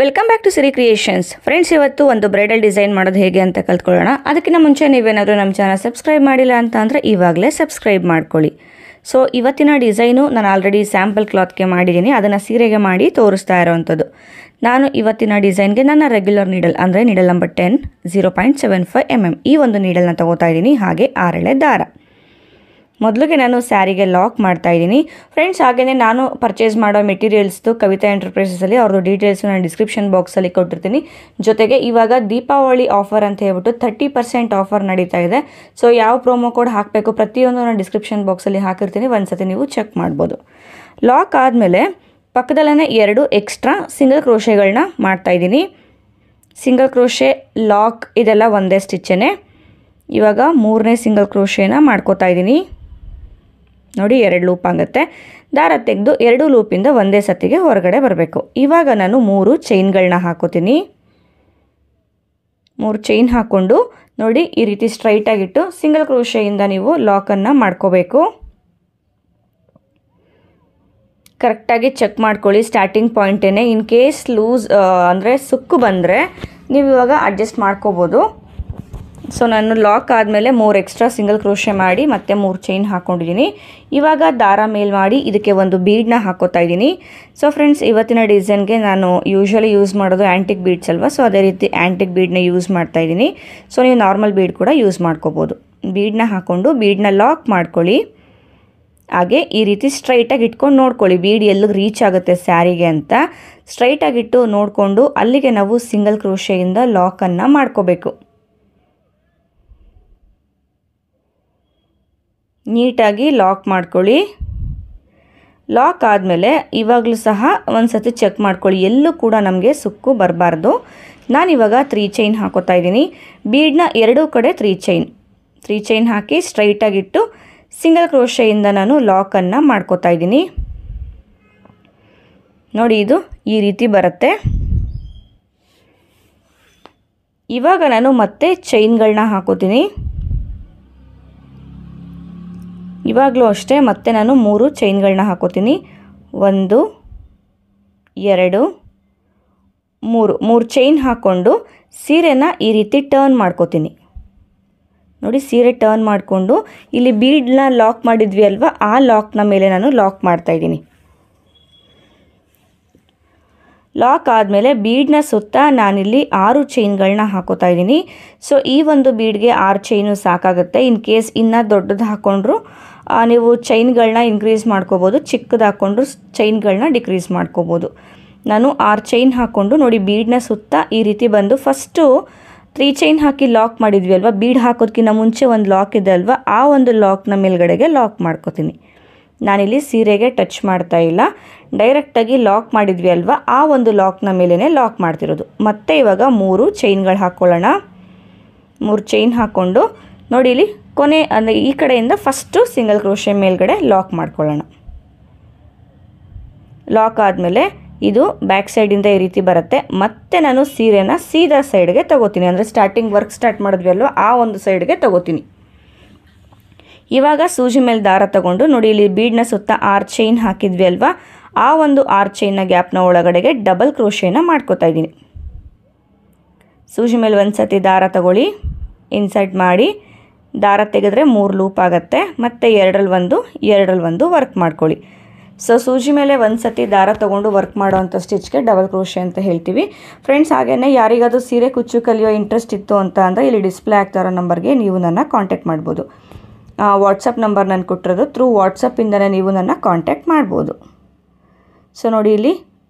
Welcome back to Siri creations. Friends, ಇವತ್ತು ಒಂದು bridal design ಮಾಡೋದು ಹೇಗೆ ಅಂತ ಕಲ್ತ್ಕೊಳ್ಳೋಣ. ಅದಕ್ಕಿಂತ ಮುಂಚೆ ನೀವೇನಾದರೂ ನಮ್ಮ ಚಾನಲ್ ಸಬ್ಸ್ಕ್ರೈಬ್ ಮಾಡಿಲ್ಲ ಅಂತ ಅಂದರೆ ಇವಾಗಲೇ ಸಬ್ಸ್ಕ್ರೈಬ್ ಮಾಡ್ಕೊಳ್ಳಿ. ಸೊ ಇವತ್ತಿನ ಡಿಸೈನು ನಾನು ಆಲ್ರೆಡಿ ಸ್ಯಾಂಪಲ್ ಕ್ಲಾತ್ಗೆ ಮಾಡಿದ್ದೀನಿ, ಅದನ್ನು ಸೀರೆಗೆ ಮಾಡಿ ತೋರಿಸ್ತಾ ಇರೋವಂಥದ್ದು. ನಾನು ಇವತ್ತಿನ ಡಿಸೈನ್ಗೆ ನನ್ನ ರೆಗ್ಯುಲರ್ ನೀಡಲ್ ಅಂದರೆ ನೀಡಲ್ ನಂಬರ್ 10 0.75 mm ಈ ಒಂದು ನೀಡಲ್ನ ತಗೋತಾ ಇದ್ದೀನಿ. ಹಾಗೆ 6 ಎಳೆ ದಾರ. ಮೊದಲಿಗೆ ನಾನು ಸ್ಯಾರಿಗೆ ಲಾಕ್ ಮಾಡ್ತಾ ಇದ್ದೀನಿ. ಫ್ರೆಂಡ್ಸ್, ಹಾಗೆಯೇ ನಾನು ಪರ್ಚೇಸ್ ಮಾಡೋ ಮೆಟೀರಿಯಲ್ಸ್ದು ಕವಿತಾ ಎಂಟರ್ಪ್ರೈಸಸಲ್ಲಿ ಅವ್ರದ್ದು ಡೀಟೇಲ್ಸು ನಾನು ಡಿಸ್ಕ್ರಿಪ್ಷನ್ ಬಾಕ್ಸಲ್ಲಿ ಕೊಟ್ಟಿರ್ತೀನಿ. ಜೊತೆಗೆ ಇವಾಗ ದೀಪಾವಳಿ ಆಫರ್ ಅಂತ ಹೇಳ್ಬಿಟ್ಟು 30% ಆಫರ್ ನಡೀತಾ ಇದೆ. ಸೊ ಯಾವ ಪ್ರೋಮೋ ಕೋಡ್ ಹಾಕಬೇಕು ಪ್ರತಿಯೊಂದು ನಾನು ಡಿಸ್ಕ್ರಿಪ್ಷನ್ ಬಾಕ್ಸಲ್ಲಿ ಹಾಕಿರ್ತೀನಿ, ಒಂದ್ಸತಿ ನೀವು ಚೆಕ್ ಮಾಡ್ಬೋದು. ಲಾಕ್ ಆದಮೇಲೆ ಪಕ್ಕದಲ್ಲೇ 2 ಎಕ್ಸ್ಟ್ರಾ ಸಿಂಗಲ್ ಕ್ರೋಶೆಗಳನ್ನ ಮಾಡ್ತಾಯಿದ್ದೀನಿ. ಸಿಂಗಲ್ ಕ್ರೋಶೆ, ಲಾಕ್ ಇದೆಲ್ಲ ಒಂದೇ ಸ್ಟಿಚ್ಚೇ. ಇವಾಗ 3ನೇ ಸಿಂಗಲ್ ಕ್ರೋಶೆನ ಮಾಡ್ಕೋತಾ ಇದ್ದೀನಿ. ನೋಡಿ, 2 ಲೂಪ್ ಆಗುತ್ತೆ. ದಾರ ತೆಗೆದು 2 ಲೂಪಿಂದ ಒಂದೇ ಸತಿಗೆ ಹೊರಗಡೆ ಬರಬೇಕು. ಇವಾಗ ನಾನು 3 ಚೈನ್ಗಳನ್ನ ಹಾಕೋತೀನಿ. 3 ಚೈನ್ ಹಾಕ್ಕೊಂಡು ನೋಡಿ ಈ ರೀತಿ ಸ್ಟ್ರೈಟಾಗಿಟ್ಟು ಸಿಂಗಲ್ ಕ್ರೋಶೆಯಿಂದ ನೀವು ಲಾಕನ್ನು ಮಾಡ್ಕೋಬೇಕು. ಕರೆಕ್ಟಾಗಿ ಚೆಕ್ ಮಾಡ್ಕೊಳ್ಳಿ ಸ್ಟಾರ್ಟಿಂಗ್ ಪಾಯಿಂಟೇ. ಇನ್ ಕೇಸ್ ಲೂಸ್ ಅಂದರೆ ಸುಕ್ಕು ಬಂದರೆ ನೀವು ಇವಾಗ ಅಡ್ಜಸ್ಟ್ ಮಾಡ್ಕೋಬೋದು. ಸೊ ನಾನು ಲಾಕ್ ಆದಮೇಲೆ 3 ಎಕ್ಸ್ಟ್ರಾ ಸಿಂಗಲ್ ಕ್ರೋಶೆ ಮಾಡಿ ಮತ್ತೆ 3 ಚೈನ್ ಹಾಕ್ಕೊಂಡಿದ್ದೀನಿ. ಇವಾಗ ದಾರ ಮೇಲ್ ಮಾಡಿ ಇದಕ್ಕೆ ಒಂದು ಬೀಡನ್ನ ಹಾಕೋತಾ ಇದ್ದೀನಿ. ಸೊ ಫ್ರೆಂಡ್ಸ್, ಇವತ್ತಿನ ಡಿಸೈನ್ಗೆ ನಾನು ಯೂಶ್ವಲಿ ಯೂಸ್ ಮಾಡೋದು ಆ್ಯಂಟಿಕ್ ಬೀಡ್ಸ್ ಅಲ್ವಾ, ಸೊ ಅದೇ ರೀತಿ ಆ್ಯಂಟಿಕ್ ಬೀಡನ್ನ ಯೂಸ್ ಮಾಡ್ತಾ ಇದ್ದೀನಿ. ಸೊ ನೀವು ನಾರ್ಮಲ್ ಬೀಡ್ ಕೂಡ ಯೂಸ್ ಮಾಡ್ಕೋಬೋದು. ಬೀಡನ್ನ ಹಾಕ್ಕೊಂಡು ಬೀಡನ್ನ ಲಾಕ್ ಮಾಡ್ಕೊಳ್ಳಿ. ಹಾಗೆ ಈ ರೀತಿ ಸ್ಟ್ರೈಟಾಗಿ ಇಟ್ಕೊಂಡು ನೋಡ್ಕೊಳ್ಳಿ ಬೀಡ್ ಎಲ್ಲಿಗೆ ರೀಚ್ ಆಗುತ್ತೆ ಸ್ಯಾರಿಗೆ ಅಂತ. ಸ್ಟ್ರೈಟಾಗಿಟ್ಟು ನೋಡಿಕೊಂಡು ಅಲ್ಲಿಗೆ ನಾವು ಸಿಂಗಲ್ ಕ್ರೋಶೆಯಿಂದ ಲಾಕನ್ನು ಮಾಡ್ಕೋಬೇಕು. ನೀಟಾಗಿ ಲಾಕ್ ಮಾಡ್ಕೊಳ್ಳಿ. ಲಾಕ್ ಆದಮೇಲೆ ಇವಾಗಲೂ ಸಹ ಒಂದು ಸತಿ ಚೆಕ್ ಮಾಡ್ಕೊಳ್ಳಿ, ಎಲ್ಲೂ ಕೂಡ ನಮಗೆ ಸುಕ್ಕು ಬರಬಾರ್ದು. ನಾನಿವಾಗ 3 ಚೈನ್ ಹಾಕೋತಾ ಇದ್ದೀನಿ. ಬೀಡನ್ನ 2 ಕಡೆ 3 ಚೈನ್ ಹಾಕಿ ಸ್ಟ್ರೈಟಾಗಿಟ್ಟು ಸಿಂಗಲ್ ಕ್ರೋಶೆಯಿಂದ ನಾನು ಲಾಕನ್ನು ಮಾಡ್ಕೋತಾ ಇದ್ದೀನಿ. ನೋಡಿ, ಇದು ಈ ರೀತಿ ಬರುತ್ತೆ. ಇವಾಗ ನಾನು ಮತ್ತೆ ಚೈನ್ಗಳನ್ನ ಹಾಕೋತೀನಿ. ಇವಾಗಲೂ ಅಷ್ಟೇ ಮತ್ತೆ ನಾನು 3 ಚೈನ್ಗಳನ್ನ ಹಾಕೋತೀನಿ. 1 2 3 ಚೈನ್ ಹಾಕ್ಕೊಂಡು ಸೀರೆನ ಈ ರೀತಿ ಟರ್ನ್ ಮಾಡ್ಕೋತೀನಿ. ನೋಡಿ, ಸೀರೆ ಟರ್ನ್ ಮಾಡಿಕೊಂಡು ಇಲ್ಲಿ ಬೀಡನ್ನ ಲಾಕ್ ಮಾಡಿದ್ವಿ ಅಲ್ವಾ, ಆ ಲಾಕ್ನ ಮೇಲೆ ನಾನು ಲಾಕ್ ಮಾಡ್ತಾಯಿದ್ದೀನಿ. ಲಾಕ್ ಆದಮೇಲೆ ಬೀಡನ್ನ ಸುತ್ತ ನಾನಿಲ್ಲಿ 6 ಚೈನ್ಗಳನ್ನ ಹಾಕೋತಾ ಇದ್ದೀನಿ. ಸೊ ಈ ಒಂದು ಬೀಡ್ಗೆ 6 ಚೈನು ಸಾಕಾಗುತ್ತೆ. ಇನ್ ಕೇಸ್ ಇನ್ನೂ ದೊಡ್ಡದು ಹಾಕ್ಕೊಂಡ್ರು ನೀವು ಚೈನ್ಗಳನ್ನ ಇನ್ಕ್ರೀಸ್ ಮಾಡ್ಕೋಬೋದು, ಚಿಕ್ಕದು ಹಾಕ್ಕೊಂಡ್ರು ಚೈನ್ಗಳನ್ನ ಡಿಕ್ರೀಸ್ ಮಾಡ್ಕೋಬೋದು. ನಾನು 6 ಚೈನ್ ಹಾಕ್ಕೊಂಡು ನೋಡಿ ಬೀಡನ್ನ ಸುತ್ತ ಈ ರೀತಿ ಬಂದು ಫಸ್ಟು 3 ಚೈನ್ ಹಾಕಿ ಲಾಕ್ ಮಾಡಿದ್ವಿ ಅಲ್ವಾ, ಬೀಡ್ ಹಾಕೋದಕ್ಕಿಂತ ಮುಂಚೆ ಒಂದು ಲಾಕ್ ಇದೆ ಅಲ್ವಾ, ಆ ಒಂದು ಲಾಕ್ನ ಮೇಲ್ಗಡೆಗೆ ಲಾಕ್ ಮಾಡ್ಕೋತೀನಿ. ನಾನಿಲ್ಲಿ ಸೀರೆಗೆ ಟಚ್ ಮಾಡ್ತಾ ಇಲ್ಲ, ಡೈರೆಕ್ಟಾಗಿ ಲಾಕ್ ಮಾಡಿದ್ವಿ ಅಲ್ವಾ, ಆ ಒಂದು ಲಾಕ್ನ ಮೇಲೇ ಲಾಕ್ ಮಾಡ್ತಿರೋದು. ಮತ್ತೆ ಇವಾಗ 3 ಚೈನ್ಗಳು ಹಾಕ್ಕೊಳ್ಳೋಣ. 3 ಚೈನ್ ಹಾಕ್ಕೊಂಡು ನೋಡಿ ಇಲ್ಲಿ ಕೊನೆ ಅಂದರೆ ಈ ಕಡೆಯಿಂದ ಫಸ್ಟು ಸಿಂಗಲ್ ಕ್ರೋಶೆ ಮೇಲ್ಗಡೆ ಲಾಕ್ ಮಾಡ್ಕೊಳ್ಳೋಣ. ಲಾಕ್ ಆದಮೇಲೆ ಇದು ಬ್ಯಾಕ್ ಸೈಡಿಂದ ಈ ರೀತಿ ಬರುತ್ತೆ. ಮತ್ತೆ ನಾನು ಸೀರೆನ ಸೀದಾ ಸೈಡ್ಗೆ ತಗೋತೀನಿ, ಅಂದರೆ ಸ್ಟಾರ್ಟಿಂಗ್ ವರ್ಕ್ ಸ್ಟಾರ್ಟ್ ಮಾಡಿದ್ವಿ ಅಲ್ವಾ, ಆ ಒಂದು ಸೈಡ್ಗೆ ತಗೋತೀನಿ. ಇವಾಗ ಸೂಜಿ ಮೇಲೆ ದಾರ ತಗೊಂಡು ನೋಡಿ ಇಲ್ಲಿ ಬೀಡ್ನ ಸುತ್ತ 6 ಚೈನ್ ಹಾಕಿದ್ವಿ ಅಲ್ವಾ, ಆ ಒಂದು 6 ಚೈನ್ನ ಗ್ಯಾಪ್ನ ಒಳಗಡೆಗೆ ಡಬಲ್ ಕ್ರೋಶೆನ ಮಾಡ್ಕೋತಾ ಇದ್ದೀನಿ. ಸೂಜಿ ಮೇಲೆ ಒಂದು ಸತಿ ದಾರ ತಗೊಳ್ಳಿ, ಇನ್ಸರ್ಟ್ ಮಾಡಿ ದಾರ ತೆಗೆದ್ರೆ 3 ಲೂಪ್ ಆಗುತ್ತೆ. ಮತ್ತು 2 ವರ್ಕ್ ಮಾಡ್ಕೊಳ್ಳಿ. ಸೊ ಸೂಜಿ ಮೇಲೆ ಒಂದು ಸತಿ ದಾರ ತೊಗೊಂಡು ವರ್ಕ್ ಮಾಡೋವಂಥ ಸ್ಟಿಚ್ಗೆ ಡಬಲ್ ಕ್ರೋಶೆ ಅಂತ ಹೇಳ್ತೀವಿ. ಫ್ರೆಂಡ್ಸ್, ಹಾಗೆಯೇ ಯಾರಿಗಾದ್ರೂ ಸೀರೆ ಕುಚ್ಚು ಕಲಿಯೋ ಇಂಟ್ರೆಸ್ಟ್ ಇತ್ತು ಅಂತ ಅಂದರೆ ಇಲ್ಲಿ ಡಿಸ್ಪ್ಲೇ ಆಗ್ತಾ ಇರೋ ನಂಬರ್ಗೆ ನೀವು ನನ್ನ ಕಾಂಟ್ಯಾಕ್ಟ್ ಮಾಡ್ಬೋದು. ವಾಟ್ಸಪ್ ನಂಬರ್ ನಾನು ಕೊಟ್ಟಿರೋದು, ಥ್ರೂ ವಾಟ್ಸಪ್ಪಿಂದನೇ ನೀವು ನನ್ನ ಕಾಂಟ್ಯಾಕ್ಟ್ ಮಾಡ್ಬೋದು. ಸೊ ನೋಡಿ ಇಲ್ಲಿ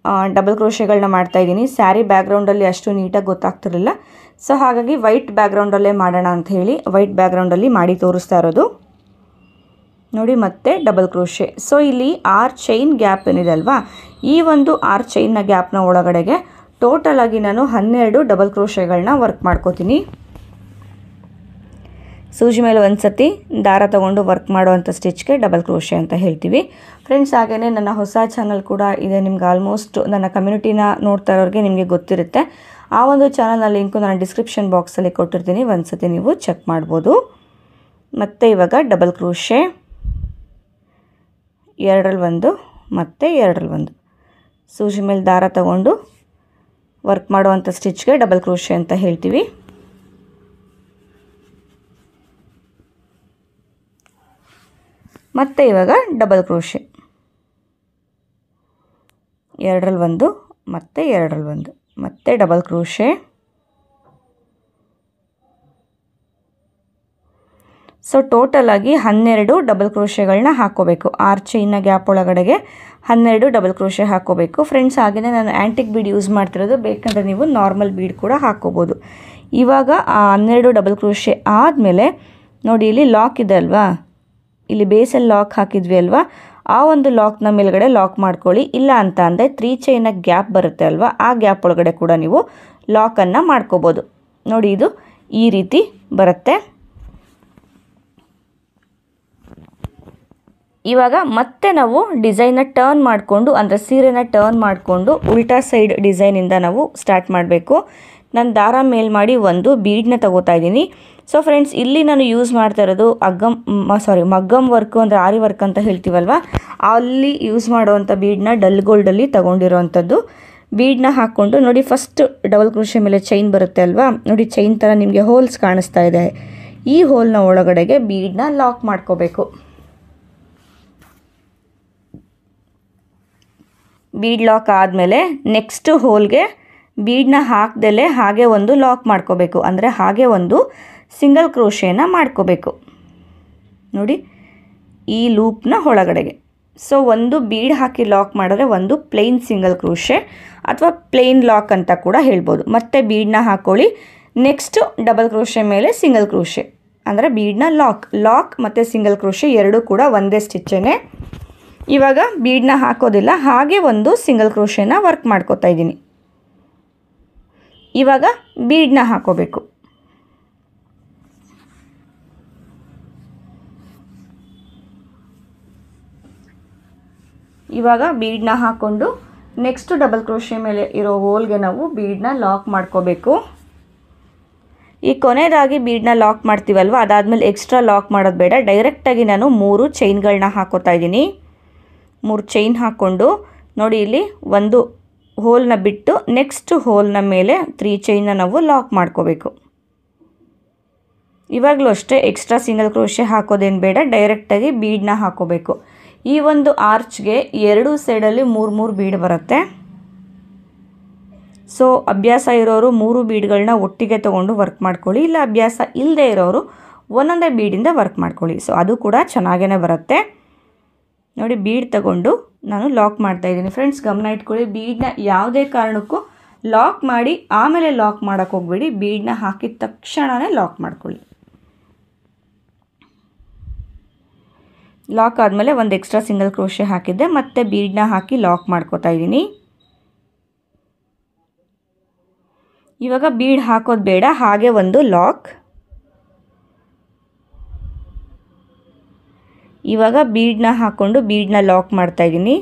ಡಬಲ್ ಕ್ರೋಶೆಗಳನ್ನ ಮಾಡ್ತಾಯಿದ್ದೀನಿ. ಸ್ಯಾರಿ ಬ್ಯಾಕ್ಗ್ರೌಂಡಲ್ಲಿ ಅಷ್ಟು ನೀಟಾಗಿ ಗೊತ್ತಾಗ್ತಿರಲಿಲ್ಲ, ಸೊ ಹಾಗಾಗಿ ವೈಟ್ ಬ್ಯಾಕ್ಗ್ರೌಂಡಲ್ಲೇ ಮಾಡೋಣ ಅಂತ ಹೇಳಿ ವೈಟ್ ಬ್ಯಾಕ್ಗ್ರೌಂಡಲ್ಲಿ ಮಾಡಿ ತೋರಿಸ್ತಾ ಇರೋದು. ನೋಡಿ, ಮತ್ತೆ ಡಬಲ್ ಕ್ರೋಶೆ. ಸೊ ಇಲ್ಲಿ 6 ಚೈನ್ ಗ್ಯಾಪ್ ಏನಿದೆ ಅಲ್ವಾ, ಈ ಒಂದು 6 ಚೈನ್ನ ಗ್ಯಾಪ್ನ ಒಳಗಡೆಗೆ ಟೋಟಲಾಗಿ ನಾನು 12 ಡಬಲ್ ಕ್ರೋಶೆಗಳನ್ನ ವರ್ಕ್ ಮಾಡ್ಕೋತೀನಿ. ಸೂಜಿ ಮೇಲೆ ಒಂದು ಸತಿ ದಾರ ತೊಗೊಂಡು ವರ್ಕ್ ಮಾಡುವಂಥ ಸ್ಟಿಚ್ಗೆ ಡಬಲ್ ಕ್ರೋಶೆ ಅಂತ ಹೇಳ್ತೀವಿ. ಫ್ರೆಂಡ್ಸ್, ಹಾಗೆಯೇ ನನ್ನ ಹೊಸ ಚಾನಲ್ ಕೂಡ ಇದೆ. ನಿಮ್ಗೆ ಆಲ್ಮೋಸ್ಟ್ ನನ್ನ ಕಮ್ಯುನಿಟಿನ ನೋಡ್ತಾ ಇರೋರಿಗೆ ನಿಮಗೆ ಗೊತ್ತಿರುತ್ತೆ. ಆ ಒಂದು ಚಾನಲ್ನ ಲಿಂಕು ನಾನು ಡಿಸ್ಕ್ರಿಪ್ಷನ್ ಬಾಕ್ಸಲ್ಲಿ ಕೊಟ್ಟಿರ್ತೀನಿ, ಒಂದು ಸತಿ ನೀವು ಚೆಕ್ ಮಾಡ್ಬೋದು. ಮತ್ತು ಇವಾಗ ಡಬಲ್ ಕ್ರೋಶೆ 2 ಮತ್ತು 2 ಸೂಜಿ ಮೇಲೆ ದಾರ ತಗೊಂಡು ವರ್ಕ್ ಮಾಡುವಂಥ ಸ್ಟಿಚ್ಗೆ ಡಬಲ್ ಕ್ರೋಶೆ ಅಂತ ಹೇಳ್ತೀವಿ. ಮತ್ತು ಇವಾಗ ಡಬಲ್ ಕ್ರೋಶೆ, ಎರಡರಲ್ಲಿ ಒಂದು ಮತ್ತು ಎರಡರಲ್ಲಿ ಒಂದು, ಮತ್ತು ಡಬಲ್ ಕ್ರೋಶೆ. ಸೊ ಟೋಟಲಾಗಿ 12 ಡಬಲ್ ಕ್ರೋಶೆಗಳನ್ನ ಹಾಕ್ಕೋಬೇಕು. 6 ಚೈನ್ನ ಗ್ಯಾಪ್ ಒಳಗಡೆಗೆ 12 ಡಬಲ್ ಕ್ರೋಶೆ ಹಾಕ್ಕೋಬೇಕು ಫ್ರೆಂಡ್ಸ್. ಹಾಗೆಯೇ ನಾನು ಆ್ಯಂಟಿಕ್ ಬೀಡ್ ಯೂಸ್ ಮಾಡ್ತಿರೋದು, ಬೇಕಂದರೆ ನೀವು ನಾರ್ಮಲ್ ಬೀಡ್ ಕೂಡ ಹಾಕ್ಕೋಬೋದು. ಇವಾಗ ಆ 12 ಡಬಲ್ ಕ್ರೋಶೆ ಆದಮೇಲೆ ನೋಡಿ ಇಲ್ಲಿ ಲಾಕ್ ಇದೆ ಅಲ್ವಾ, ಇಲ್ಲಿ ಬೇಸಲ್ಲಿ ಲಾಕ್ ಹಾಕಿದ್ವಿ ಅಲ್ವಾ, ಆ ಒಂದು ಲಾಕ್ನ ಮೇಲ್ಗಡೆ ಲಾಕ್ ಮಾಡ್ಕೊಳ್ಳಿ. ಇಲ್ಲ ಅಂತ ಅಂದರೆ 3 ಚೈನ್ನ ಗ್ಯಾಪ್ ಬರುತ್ತೆ ಅಲ್ವಾ, ಆ ಗ್ಯಾಪ್ ಒಳಗಡೆ ಕೂಡ ನೀವು ಲಾಕನ್ನು ಮಾಡ್ಕೋಬೋದು. ನೋಡಿ ಇದು ಈ ರೀತಿ ಬರುತ್ತೆ. ಇವಾಗ ಮತ್ತೆ ನಾವು ಡಿಸೈನ್ನ ಟರ್ನ್ ಮಾಡಿಕೊಂಡು, ಅಂದರೆ ಸೀರೆನ ಟರ್ನ್ ಮಾಡಿಕೊಂಡು ಉಲ್ಟಾ ಸೈಡ್ ಡಿಸೈನಿಂದ ನಾವು ಸ್ಟಾರ್ಟ್ ಮಾಡಬೇಕು. ನಾನು ದಾರ ಮೇಲ್ ಮಾಡಿ ಒಂದು ಬೀಡನ್ನ ತಗೋತಾ ಇದ್ದೀನಿ. ಸೊ ಫ್ರೆಂಡ್ಸ್, ಇಲ್ಲಿ ನಾನು ಯೂಸ್ ಮಾಡ್ತಾ ಇರೋದು ಮಗ್ಗಮ್ ವರ್ಕು, ಅಂದರೆ ಆರಿ ವರ್ಕ್ ಅಂತ ಹೇಳ್ತೀವಲ್ವ, ಅಲ್ಲಿ ಯೂಸ್ ಮಾಡುವಂಥ ಬೀಡನ್ನ ಡಲ್ ಗೋಲ್ಡಲ್ಲಿ ತೊಗೊಂಡಿರೋವಂಥದ್ದು. ಬೀಡನ್ನ ಹಾಕ್ಕೊಂಡು ನೋಡಿ, ಫಸ್ಟ್ ಡಬಲ್ ಕ್ರೋಶೆ ಮೇಲೆ ಚೈನ್ ಬರುತ್ತೆ ಅಲ್ವಾ, ನೋಡಿ ಚೈನ್ ಥರ ನಿಮಗೆ ಹೋಲ್ಸ್ ಕಾಣಿಸ್ತಾ ಇದೆ. ಈ ಹೋಲ್ನ ಒಳಗಡೆಗೆ ಬೀಡನ್ನ ಲಾಕ್ ಮಾಡ್ಕೋಬೇಕು. ಬೀಡ್ ಲಾಕ್ ಆದಮೇಲೆ ನೆಕ್ಸ್ಟ್ ಹೋಲ್ಗೆ ಬೀಡನ್ನ ಹಾಕ್ದಲೇ ಹಾಗೆ ಒಂದು ಲಾಕ್ ಮಾಡ್ಕೋಬೇಕು, ಅಂದರೆ ಹಾಗೆ ಒಂದು ಸಿಂಗಲ್ ಕ್ರೋಶೇನ ಮಾಡ್ಕೋಬೇಕು. ನೋಡಿ ಈ ಲೂಪ್ನ ಒಳಗಡೆಗೆ. ಸೊ ಒಂದು ಬೀಡ್ ಹಾಕಿ ಲಾಕ್ ಮಾಡಿದ್ರೆ ಒಂದು ಪ್ಲೇನ್ ಸಿಂಗಲ್ ಕ್ರೋಶೆ ಅಥವಾ ಪ್ಲೇನ್ ಲಾಕ್ ಅಂತ ಕೂಡ ಹೇಳ್ಬೋದು. ಮತ್ತೆ ಬೀಡನ್ನ ಹಾಕ್ಕೊಳ್ಳಿ, ನೆಕ್ಸ್ಟ್ ಡಬಲ್ ಕ್ರೋಶೆ ಮೇಲೆ ಸಿಂಗಲ್ ಕ್ರೋಶೆ, ಅಂದರೆ ಬೀಡನ್ನ ಲಾಕ್ ಮತ್ತು ಸಿಂಗಲ್ ಕ್ರೋಶೆ ಎರಡೂ ಕೂಡ ಒಂದೇ ಸ್ಟಿಚ್ಚೇನೆ. ಇವಾಗ ಬೀಡನ್ನ ಹಾಕೋದಿಲ್ಲ, ಹಾಗೆ ಒಂದು ಸಿಂಗಲ್ ಕ್ರೋಶೆನ ವರ್ಕ್ ಮಾಡ್ಕೋತಾ ಇದ್ದೀನಿ. ಇವಾಗ ಬೀಡನ್ನ ಹಾಕೋಬೇಕು. ಇವಾಗ ಬೀಡನ್ನ ಹಾಕ್ಕೊಂಡು ನೆಕ್ಸ್ಟ್ ಡಬಲ್ ಕ್ರೋಶೆ ಮೇಲೆ ಇರೋ ಹೋಲ್ಗೆ ನಾವು ಬೀಡನ್ನ ಲಾಕ್ ಮಾಡ್ಕೋಬೇಕು. ಈ ಕೊನೆಯದಾಗಿ ಬೀಡನ್ನ ಲಾಕ್ ಮಾಡ್ತೀವಲ್ವ, ಅದಾದಮೇಲೆ ಎಕ್ಸ್ಟ್ರಾ ಲಾಕ್ ಮಾಡೋದು ಬೇಡ, ಡೈರೆಕ್ಟಾಗಿ ನಾನು 3 ಚೈನ್ಗಳನ್ನ ಹಾಕೋತಾ ಇದ್ದೀನಿ. 3 ಚೈನ್ ಹಾಕ್ಕೊಂಡು ನೋಡಿ ಇಲ್ಲಿ ಒಂದು ಹೋಲ್ನ ಬಿಟ್ಟು ನೆಕ್ಸ್ಟ್ ಹೋಲ್ನ ಮೇಲೆ 3 ಚೈನ್ನ ನಾವು ಲಾಕ್ ಮಾಡ್ಕೋಬೇಕು. ಇವಾಗಲೂ ಅಷ್ಟೇ ಎಕ್ಸ್ಟ್ರಾ ಸಿಂಗಲ್ ಕ್ರೋಶೆ ಹಾಕೋದೇನು ಬೇಡ, ಡೈರೆಕ್ಟಾಗಿ ಬೀಡನ್ನ ಹಾಕೋಬೇಕು. ಈ ಒಂದು ಆರ್ಚ್ಗೆ 2 ಸೈಡಲ್ಲಿ 3 ಬೀಡ್ ಬರುತ್ತೆ. ಸೊ ಅಭ್ಯಾಸ ಇರೋರು 3 ಬೀಡ್ಗಳನ್ನ ಒಟ್ಟಿಗೆ ತೊಗೊಂಡು ವರ್ಕ್ ಮಾಡ್ಕೊಳ್ಳಿ, ಇಲ್ಲ ಅಭ್ಯಾಸ ಇಲ್ಲದೆ ಇರೋರು ಒಂದೊಂದೇ ಬೀಡಿಂದ ವರ್ಕ್ ಮಾಡ್ಕೊಳ್ಳಿ. ಸೊ ಅದು ಕೂಡ ಚೆನ್ನಾಗೇ ಬರುತ್ತೆ. ನೋಡಿ ಬೀಡ್ ತಗೊಂಡು ನಾನು ಲಾಕ್ ಮಾಡ್ತಾ ಇದ್ದೀನಿ. ಫ್ರೆಂಡ್ಸ್ ಗಮನ ಇಟ್ಕೊಳ್ಳಿ, ಬೀಡನ್ನ ಯಾವುದೇ ಕಾರಣಕ್ಕೂ ಲಾಕ್ ಮಾಡಿ ಆಮೇಲೆ ಲಾಕ್ ಮಾಡೋಕ್ಕೆ ಹೋಗ್ಬೇಡಿ, ಬೀಡನ್ನ ಹಾಕಿದ ತಕ್ಷಣವೇ ಲಾಕ್ ಮಾಡ್ಕೊಳ್ಳಿ. ಲಾಕ್ ಆದಮೇಲೆ ಒಂದು ಎಕ್ಸ್ಟ್ರಾ ಸಿಂಗಲ್ ಕ್ರೋಶೆ ಹಾಕಿದ್ದೆ, ಮತ್ತೆ ಬೀಡನ್ನ ಹಾಕಿ ಲಾಕ್ ಮಾಡ್ಕೋತಾ ಇದ್ದೀನಿ. ಇವಾಗ ಬೀಡ್ ಹಾಕೋದು ಬೇಡ, ಹಾಗೆ ಒಂದು ಲಾಕ್. ಇವಾಗ ಬೀಡನ್ನ ಹಾಕ್ಕೊಂಡು ಬೀಡನ್ನ ಲಾಕ್ ಮಾಡ್ತಾ ಇದ್ದೀನಿ.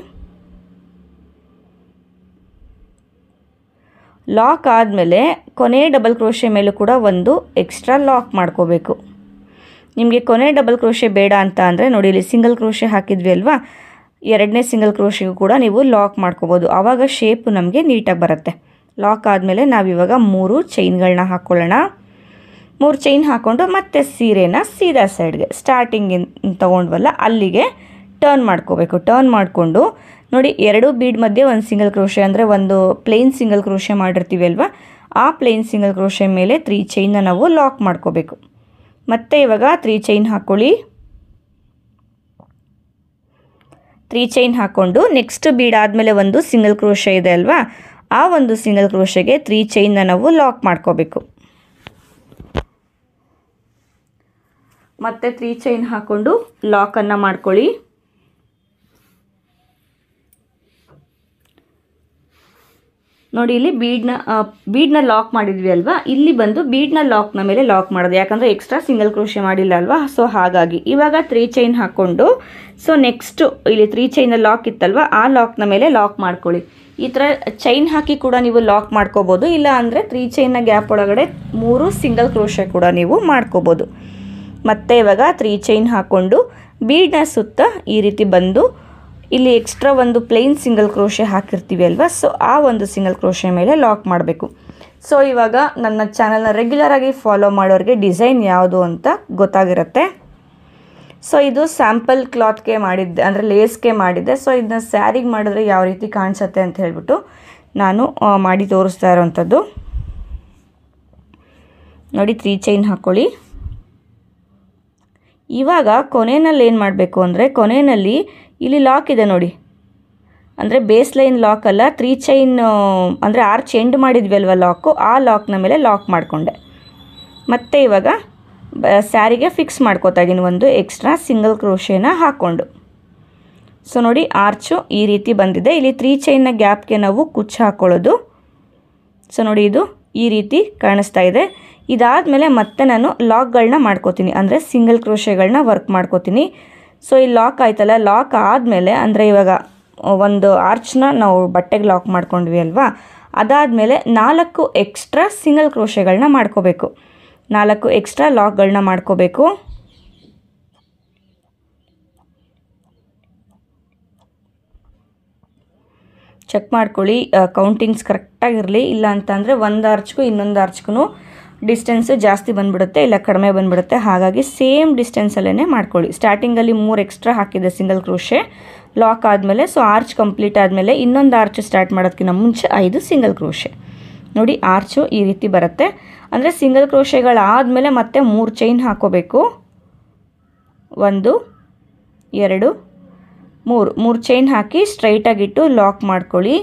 ಲಾಕ್ ಆದಮೇಲೆ ಕೊನೆ ಡಬಲ್ ಕ್ರೋಶೆ ಮೇಲೂ ಕೂಡ ಒಂದು ಎಕ್ಸ್ಟ್ರಾ ಲಾಕ್ ಮಾಡ್ಕೋಬೇಕು. ನಿಮಗೆ ಕೊನೆ ಡಬಲ್ ಕ್ರೋಶೆ ಬೇಡ ಅಂತ ಅಂದರೆ ನೋಡಿ ಇಲ್ಲಿ ಸಿಂಗಲ್ ಕ್ರೋಶೆ ಹಾಕಿದ್ವಿ ಅಲ್ವಾ, 2ನೇ ಸಿಂಗಲ್ ಕ್ರೋಶೆಗೂ ಕೂಡ ನೀವು ಲಾಕ್ ಮಾಡ್ಕೋಬೋದು, ಆವಾಗ ಶೇಪು ನಮಗೆ ನೀಟಾಗಿ ಬರುತ್ತೆ. ಲಾಕ್ ಆದಮೇಲೆ ನಾವಿವಾಗ 3 ಚೈನ್ಗಳನ್ನ ಹಾಕ್ಕೊಳ್ಳೋಣ. 3 ಚೈನ್ ಹಾಕ್ಕೊಂಡು ಮತ್ತೆ ಸೀರೆನ ಸೀದಾ ಸೈಡ್ಗೆ ಸ್ಟಾರ್ಟಿಂಗ್ ತೊಗೊಂಡ್ವಲ್ಲ ಅಲ್ಲಿಗೆ ಟರ್ನ್ ಮಾಡ್ಕೋಬೇಕು. ಟರ್ನ್ ಮಾಡಿಕೊಂಡು ನೋಡಿ 2 ಬೀಡ್ ಮಧ್ಯೆ ಒಂದು ಸಿಂಗಲ್ ಕ್ರೋಶೆ, ಅಂದರೆ ಒಂದು ಪ್ಲೇನ್ ಸಿಂಗಲ್ ಕ್ರೋಶೆ ಮಾಡಿರ್ತೀವಿ ಅಲ್ವಾ, ಆ ಪ್ಲೇನ್ ಸಿಂಗಲ್ ಕ್ರೋಶೆ ಮೇಲೆ 3 ಚೈನ್ನ ನಾವು ಲಾಕ್ ಮಾಡ್ಕೋಬೇಕು. ಮತ್ತೆ ಇವಾಗ 3 ಚೈನ್ ಹಾಕ್ಕೊಳ್ಳಿ. 3 ಚೈನ್ ಹಾಕ್ಕೊಂಡು ನೆಕ್ಸ್ಟ್ ಬೀಡ್ ಆದಮೇಲೆ ಒಂದು ಸಿಂಗಲ್ ಕ್ರೋಶೆ ಇದೆ ಅಲ್ವಾ, ಆ ಒಂದು ಸಿಂಗಲ್ ಕ್ರೋಶೆಗೆ 3 ಚೈನ್ನ ನಾವು ಲಾಕ್ ಮಾಡ್ಕೋಬೇಕು. ಮತ್ತೆ 3 ಚೈನ್ ಹಾಕ್ಕೊಂಡು ಲಾಕನ್ನು ಮಾಡ್ಕೊಳ್ಳಿ. ನೋಡಿ ಇಲ್ಲಿ ಬೀಡ್ನ ಲಾಕ್ ಮಾಡಿದ್ವಿ ಅಲ್ವಾ, ಇಲ್ಲಿ ಬಂದು ಬೀಡ್ನ ಲಾಕ್ನ ಮೇಲೆ ಲಾಕ್ ಮಾಡೋದು, ಯಾಕಂದರೆ ಎಕ್ಸ್ಟ್ರಾ ಸಿಂಗಲ್ ಕ್ರೋಶೆ ಮಾಡಿಲ್ಲ ಅಲ್ವಾ, ಸೊ ಹಾಗಾಗಿ ಇವಾಗ 3 ಚೈನ್ ಹಾಕ್ಕೊಂಡು ಸೊ ನೆಕ್ಸ್ಟು ಇಲ್ಲಿ 3 ಚೈನ ಲಾಕ್ ಇತ್ತಲ್ವ, ಆ ಲಾಕ್ನ ಮೇಲೆ ಲಾಕ್ ಮಾಡ್ಕೊಳ್ಳಿ. ಈ ಥರ ಚೈನ್ ಹಾಕಿ ಕೂಡ ನೀವು ಲಾಕ್ ಮಾಡ್ಕೋಬೋದು, ಇಲ್ಲ ಅಂದರೆ 3 ಚೈನ್ನ ಗ್ಯಾಪ್ ಒಳಗಡೆ 3 ಸಿಂಗಲ್ ಕ್ರೋಶೆ ಕೂಡ ನೀವು ಮಾಡ್ಕೋಬೋದು. ಮತ್ತು ಇವಾಗ 3 ಚೈನ್ ಹಾಕ್ಕೊಂಡು ಬೀಡ್ನ ಸುತ್ತ ಈ ರೀತಿ ಬಂದು ಇಲ್ಲಿ ಎಕ್ಸ್ಟ್ರಾ ಒಂದು ಪ್ಲೇನ್ ಸಿಂಗಲ್ ಕ್ರೋಶೆ ಹಾಕಿರ್ತೀವಿ ಅಲ್ವಾ, ಸೊ ಆ ಒಂದು ಸಿಂಗಲ್ ಕ್ರೋಶೆ ಮೇಲೆ ಲಾಕ್ ಮಾಡಬೇಕು. ಸೊ ಇವಾಗ ನನ್ನ ಚಾನಲ್ನ ರೆಗ್ಯುಲರಾಗಿ ಫಾಲೋ ಮಾಡೋರಿಗೆ ಡಿಸೈನ್ ಯಾವುದು ಅಂತ ಗೊತ್ತಾಗಿರುತ್ತೆ. ಸೊ ಇದು ಸ್ಯಾಂಪಲ್ ಕ್ಲಾತ್ಗೆ ಮಾಡಿದ್ದೆ, ಅಂದರೆ ಲೇಸ್ಗೆ ಮಾಡಿದ್ದೆ. ಸೊ ಇದನ್ನ ಸ್ಯಾರಿಗೆ ಮಾಡಿದ್ರೆ ಯಾವ ರೀತಿ ಕಾಣಿಸುತ್ತೆ ಅಂತ ಹೇಳ್ಬಿಟ್ಟು ನಾನು ಮಾಡಿ ತೋರಿಸ್ತಾ ಇರೋವಂಥದ್ದು. ನೋಡಿ 3 ಚೈನ್ ಹಾಕ್ಕೊಳ್ಳಿ. ಇವಾಗ ಕೊನೆಯಲ್ಲಿ ಏನು ಮಾಡಬೇಕು ಅಂದರೆ, ಕೊನೆಯಲ್ಲಿ ಇಲ್ಲಿ ಲಾಕ್ ಇದೆ ನೋಡಿ, ಅಂದರೆ ಬೇಸ್ ಲೈನ್ ಲಾಕ್ ಅಲ್ಲ, 3 ಚೈನ್ ಅಂದರೆ ಆರ್ಚ್ ಎಂಡ್ ಮಾಡಿದ್ವಿ ಅಲ್ವ ಲಾಕು, ಆ ಲಾಕ್ನ ಮೇಲೆ ಲಾಕ್ ಮಾಡಿಕೊಂಡೆ. ಮತ್ತು ಇವಾಗ ಸ್ಯಾರಿಗೆ ಫಿಕ್ಸ್ ಮಾಡ್ಕೋತಾ ಇದ್ದೀನಿ ಒಂದು ಎಕ್ಸ್ಟ್ರಾ ಸಿಂಗಲ್ ಕ್ರೋಶೇನ ಹಾಕ್ಕೊಂಡು. ಸೊ ನೋಡಿ ಆರ್ಚು ಈ ರೀತಿ ಬಂದಿದೆ. ಇಲ್ಲಿ 3 ಚೈನ್ನ ಗ್ಯಾಪ್ಗೆ ನಾವು ಕುಚ್ಚು ಹಾಕ್ಕೊಳ್ಳೋದು. ಸೊ ನೋಡಿ ಇದು ಈ ರೀತಿ ಕಾಣಿಸ್ತಾ ಇದೆ. ಇದಾದಮೇಲೆ ಮತ್ತೆ ನಾನು ಲಾಕ್ಗಳನ್ನ ಮಾಡ್ಕೋತೀನಿ, ಅಂದರೆ ಸಿಂಗಲ್ ಕ್ರೋಶೆಗಳನ್ನ ವರ್ಕ್ ಮಾಡ್ಕೋತೀನಿ. ಸೊ ಈ ಲಾಕ್ ಆಯ್ತಲ್ಲ, ಲಾಕ್ ಆದಮೇಲೆ ಅಂದರೆ ಇವಾಗ ಒಂದು ಆರ್ಚ್ನ ನಾವು ಬಟ್ಟೆಗೆ ಲಾಕ್ ಮಾಡ್ಕೊಂಡ್ವಿ ಅಲ್ವಾ, ಅದಾದಮೇಲೆ 4 ಎಕ್ಸ್ಟ್ರಾ ಸಿಂಗಲ್ ಕ್ರೋಶೆಗಳನ್ನ ಮಾಡ್ಕೋಬೇಕು. 4 ಎಕ್ಸ್ಟ್ರಾ ಲಾಕ್ಗಳನ್ನ ಮಾಡ್ಕೋಬೇಕು. ಚೆಕ್ ಮಾಡ್ಕೊಳ್ಳಿ, ಕೌಂಟಿಂಗ್ಸ್ ಕರೆಕ್ಟಾಗಿರಲಿ. ಇಲ್ಲ ಅಂತಂದರೆ ಒಂದು ಆರ್ಚ್ಗೂ ಇನ್ನೊಂದು ಆರ್ಚ್ಗೂ ಡಿಸ್ಟೆನ್ಸು ಜಾಸ್ತಿ ಬಂದುಬಿಡುತ್ತೆ, ಇಲ್ಲ ಕಡಿಮೆ ಬಂದುಬಿಡುತ್ತೆ. ಹಾಗಾಗಿ ಸೇಮ್ ಡಿಸ್ಟೆನ್ಸಲ್ಲೇ ಮಾಡ್ಕೊಳ್ಳಿ. ಸ್ಟಾರ್ಟಿಂಗಲ್ಲಿ 3 ಎಕ್ಸ್ಟ್ರಾ ಹಾಕಿದೆ ಸಿಂಗಲ್ ಕ್ರೋಶೆ, ಲಾಕ್ ಆದಮೇಲೆ ಸೊ ಆರ್ಚ್ ಕಂಪ್ಲೀಟ್ ಆದಮೇಲೆ ಇನ್ನೊಂದು ಆರ್ಚ್ ಸ್ಟಾರ್ಟ್ ಮಾಡೋದಕ್ಕಿಂತ ಮುಂಚೆ 5 ಸಿಂಗಲ್ ಕ್ರೋಶೆ. ನೋಡಿ ಆರ್ಚು ಈ ರೀತಿ ಬರುತ್ತೆ. ಅಂದರೆ ಸಿಂಗಲ್ ಕ್ರೋಶೆಗಳಾದಮೇಲೆ ಮತ್ತೆ 3 ಚೈನ್ ಹಾಕೋಬೇಕು. 1 2 3 ಚೈನ್ ಹಾಕಿ ಸ್ಟ್ರೈಟಾಗಿಟ್ಟು ಲಾಕ್ ಮಾಡ್ಕೊಳ್ಳಿ.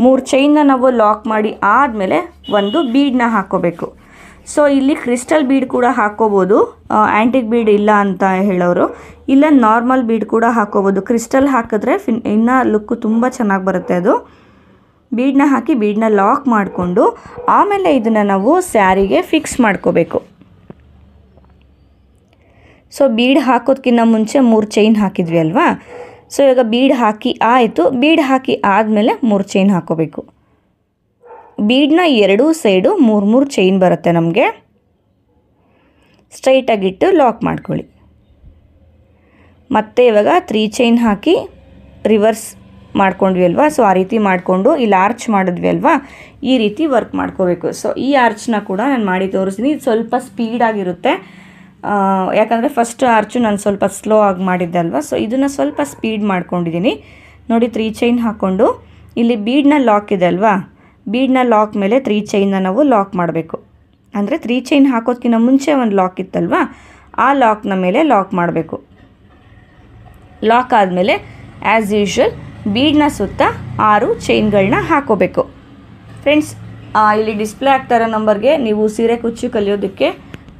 3 ಚೈನ್ನ ನಾವು ಲಾಕ್ ಮಾಡಿ ಆದಮೇಲೆ ಒಂದು ಬೀಡನ್ನ ಹಾಕ್ಕೋಬೇಕು. ಸೊ ಇಲ್ಲಿ ಕ್ರಿಸ್ಟಲ್ ಬೀಡ್ ಕೂಡ ಹಾಕ್ಕೋಬೋದು, ಆ್ಯಂಟಿಕ್ ಬೀಡ್ ಇಲ್ಲ ಅಂತ ಹೇಳೋರು, ಇಲ್ಲ ನಾರ್ಮಲ್ ಬೀಡ್ ಕೂಡ ಹಾಕ್ಕೋಬೋದು. ಕ್ರಿಸ್ಟಲ್ ಹಾಕಿದ್ರೆ ಇನ್ನೂ ಲುಕ್ಕು ತುಂಬ ಚೆನ್ನಾಗಿ ಬರುತ್ತೆ. ಅದು ಬೀಡನ್ನ ಹಾಕಿ ಬೀಡನ್ನ ಲಾಕ್ ಮಾಡಿಕೊಂಡು ಆಮೇಲೆ ಇದನ್ನು ನಾವು ಸ್ಯಾರಿಗೆ ಫಿಕ್ಸ್ ಮಾಡ್ಕೋಬೇಕು. ಸೊ ಬೀಡ್ ಹಾಕೋದಕ್ಕಿಂತ ಮುಂಚೆ 3 ಚೈನ್ ಹಾಕಿದ್ವಿ ಅಲ್ವಾ, ಸೊ ಇವಾಗ ಬೀಡ್ ಹಾಕಿ ಆಯಿತು. ಬೀಡ್ ಹಾಕಿ ಆದಮೇಲೆ 3 ಚೈನ್ ಹಾಕೋಬೇಕು. ಬೀಡನ್ನ ಎರಡೂ ಸೈಡು 3 ಚೈನ್ ಬರುತ್ತೆ ನಮಗೆ. ಸ್ಟ್ರೈಟಾಗಿಟ್ಟು ಲಾಕ್ ಮಾಡ್ಕೊಳ್ಳಿ. ಮತ್ತು ಇವಾಗ 3 ಚೈನ್ ಹಾಕಿ ರಿವರ್ಸ್ ಮಾಡ್ಕೊಂಡ್ವಿ ಅಲ್ವಾ, ಸೊ ಆ ರೀತಿ ಮಾಡಿಕೊಂಡು ಇಲ್ಲಿ ಆರ್ಚ್ ಮಾಡಿದ್ವಿ ಅಲ್ವಾ, ಈ ರೀತಿ ವರ್ಕ್ ಮಾಡ್ಕೋಬೇಕು. ಸೊ ಈ ಆರ್ಚ್ನ ಕೂಡ ನಾನು ಮಾಡಿ ತೋರಿಸ್ತೀನಿ. ಇದು ಸ್ವಲ್ಪ ಸ್ಪೀಡಾಗಿರುತ್ತೆ, ಯಾಕಂದರೆ ಫಸ್ಟ್ ಆರ್ಚು ನಾನು ಸ್ವಲ್ಪ ಸ್ಲೋ ಆಗಿ ಮಾಡಿದ್ದೆ ಅಲ್ವಾ, ಸೊ ಇದನ್ನು ಸ್ವಲ್ಪ ಸ್ಪೀಡ್ ಮಾಡ್ಕೊಂಡಿದ್ದೀನಿ. ನೋಡಿ 3 ಚೈನ್ ಹಾಕ್ಕೊಂಡು ಇಲ್ಲಿ ಬೀಡನ್ನ ಲಾಕ್ ಇದೆ ಅಲ್ವಾ, ಬೀಡನ್ನ ಲಾಕ್ ಮೇಲೆ 3 ಚೈನ್ನ ನಾವು ಲಾಕ್ ಮಾಡಬೇಕು. ಅಂದರೆ 3 ಚೈನ್ ಹಾಕೋದಕ್ಕಿಂತ ಮುಂಚೆ ಒಂದು ಲಾಕ್ ಇತ್ತಲ್ವಾ, ಆ ಲಾಕ್ನ ಮೇಲೆ ಲಾಕ್ ಮಾಡಬೇಕು. ಲಾಕ್ ಆದಮೇಲೆ ಆ್ಯಸ್ ಯೂಶ್ವಲ್ ಬೀಡನ್ನ ಸುತ್ತ 6 ಚೈನ್ಗಳನ್ನ ಹಾಕೋಬೇಕು. ಫ್ರೆಂಡ್ಸ್, ಇಲ್ಲಿ ಡಿಸ್ಪ್ಲೇ ಆಗ್ತಾ ಇರೋ ನಂಬರ್ಗೆ ನೀವು ಸೀರೆ ಕುಚ್ಚು ಕಲಿಯೋದಕ್ಕೆ